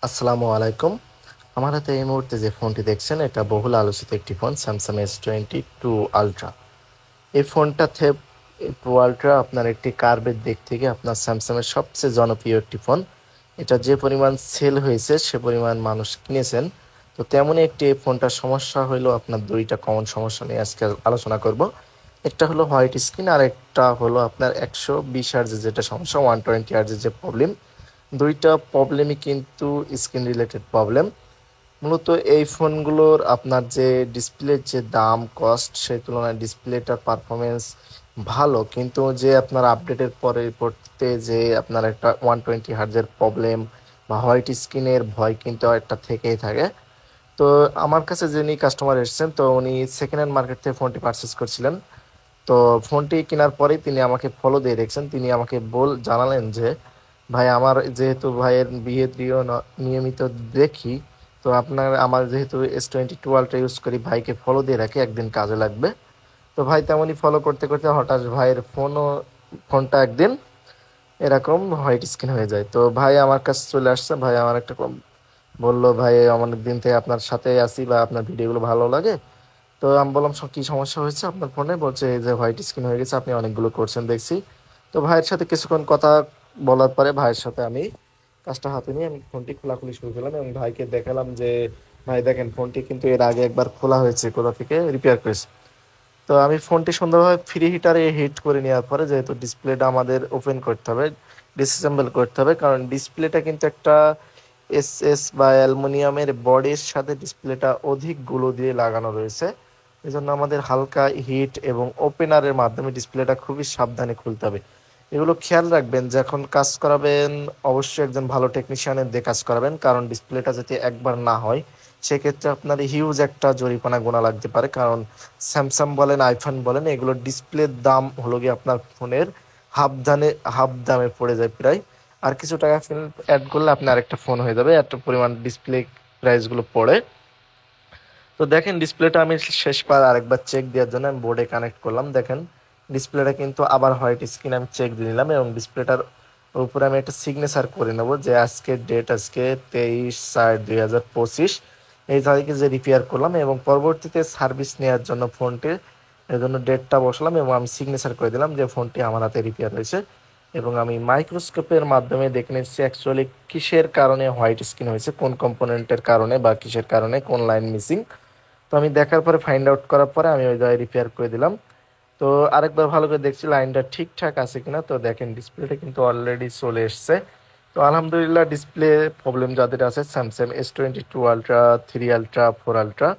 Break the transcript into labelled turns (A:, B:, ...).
A: আসসালামু আলাইকুম। আমার হাতে এই মুহূর্তে যে ফোনটি দেখছেন এটা বহুল আলোচিত একটি ফোন, স্যামসাং S22 আলট্রা। এই ফোনটা প্রো আলট্রা আপনার একটি কার্ভের দিক থেকে আপনার স্যামসাংয়ের সবচেয়ে জনপ্রিয় একটি ফোন। এটা যে পরিমাণ সেল হয়েছে সে পরিমাণ মানুষ কিনেছেন। তো তেমনই একটি এই ফোনটার সমস্যা হলো, আপনার দুইটা কমন সমস্যা নিয়ে আজকে আলোচনা করব। একটা হলো হোয়াইট স্ক্রিন, আর একটা হলো আপনার 120 হার্জের যেটা সমস্যা, 120 হার্জের যে প্রবলেম। দুইটা প্রবলেমই কিন্তু স্ক্রিন রিলেটেড প্রবলেম। মূলত এই ফোনগুলোর আপনার যে ডিসপ্লের যে দাম কস্ট সেই তুলনায় ডিসপ্লেটার পারফরমেন্স ভালো, কিন্তু যে আপনার আপডেটের পরবর্তীতে যে আপনার একটা 120 হার্জের প্রবলেম বা হোয়াইট স্ক্রিনের ভয় কিন্তু একটা থেকেই থাকে। তো আমার কাছে যিনি কাস্টমার এসেছেন, তো উনি সেকেন্ড হ্যান্ড মার্কেট থেকে ফোনটি পারচেস করছিলেন। তো ফোনটি কেনার পরেই তিনি আমাকে ফলো দিয়ে রেখেছেন। তিনি আমাকে জানালেন যে ভাই, আমার যেহেতু ভাইয়ের ভিডিও নিয়মিত দেখি, তো আমার যেহেতু S22 আলট্রা ইউজ করি, ভাইকে ফলো দিয়ে রাখি, একদিন কাজে লাগবে। তো ভাই তেমনই ফলো করতে করতে হঠাৎ ভাইয়ের ফোনটা একদিন এরকম হোয়াইট স্ক্রিন হয়ে যায়। তো ভাই আমার কাছে চলে আসছে, ভাই আমার বললো, ভাই অনেক দিন থেকে আপনার সাথে আছি বা আপনার ভিডিওগুলো ভালো লাগে। তো আমি বললাম, কি সমস্যা হয়েছে আপনার ফোনে? বলছে এই যে হোয়াইট স্ক্রিন হয়ে গেছে, আপনি অনেকগুলো করছেন দেখছি। তো ভাইয়ের সাথে কিছুক্ষণ কথা বলার পরে ভাইয়ের সাথে আমি কাজটা হাতে নিয়ে আমি ফোনটি খোলাখুলি শুরু করলাম এবং ভাইকে দেখালাম যে ভাই দেখেন, ফোনটি কিন্তু এর আগে একবার খোলা হয়েছে, কোথা থেকে রিপেয়ার করেছে। তো আমি ফোনটি সুন্দরভাবে ফ্রি হিটারে হিট করে নেওয়ার পরে, যেহেতু ডিসপ্লেটা আমাদের ওপেন করতে হবে, ডিসঅ্যাসেম্বল করতে হবে, কারণ ডিসপ্লেটা কিন্তু একটা বা অ্যালুমিনিয়ামের বডির সাথে ডিসপ্লেটা অধিক গুলো দিয়ে লাগানো রয়েছে। এই জন্য আমাদের হালকা হিট এবং ওপেনারের মাধ্যমে ডিসপ্লেটা খুবই সাবধানে খুলতে হবে। এগুলো খেয়াল রাখবেন, যখন কাজ করাবেন অবশ্যই একজন ভালো টেকনিশিয়ানের দিয়ে কাজ করাবেন, কারণ ডিসপ্লেটা যাতে একবার না হয় সেক্ষেত্রে আপনার হিউজ একটা জরিমানা গোনা লাগতে পারে। কারণ স্যামসাং বলেন, আইফোন বলেন, এগুলোর ডিসপ্লের দাম হলো গিয়ে আপনার ফোনের হাফ দামে পড়ে যায় প্রায়। আর কিছু টাকা অ্যাড করলে আপনি আরেকটা ফোন হয়ে যাবে, এত পরিমাণ ডিসপ্লে প্রাইসগুলো পড়ে। তো দেখেন, ডিসপ্লেটা আমি শেষবার আরেকবার চেক দেওয়ার জন্য আমি বোর্ডে কানেক্ট করলাম। দেখেন ডিসপ্লেটা কিন্তু আবার হোয়াইট স্ক্রিন আমি চেক দিয়ে নিলাম এবং ডিসপ্লেটার উপরে আমি একটা সিগনেচার করে নেব যে আজকের ডেট, আজকে 23/4/2025, এই তারিখে যে রিপেয়ার করলাম এবং পরবর্তীতে সার্ভিস নেওয়ার জন্য ফোনটি, এর জন্য ডেটটা বসলাম এবং আমি সিগনেচার করে দিলাম যে ফোনটি আমার হাতে রিপেয়ার হয়েছে। এবং আমি মাইক্রোস্কোপের মাধ্যমে দেখে নিচ্ছি অ্যাকচুয়ালি কিসের কারণে হোয়াইট স্ক্রিন হয়েছে, কোন কম্পোনেন্টের কারণে বা কিসের কারণে, কোন লাইন মিসিং। তো আমি দেখার পরে, ফাইন্ড আউট করার পরে আমি ওই জায়গায় রিপেয়ার করে দিলাম। তো আরেকবার ভালো করে দেখছি লাইনটা ঠিকঠাক আছে কিনা। তো দেখেন ডিসপ্লেটা কিন্তু অলরেডি চলে এসছে। তো আলহামদুলিল্লাহ, ডিসপ্লে প্রবলেম যাদের আছে Samsung S22 ultra, 3 ultra, 4 ultra,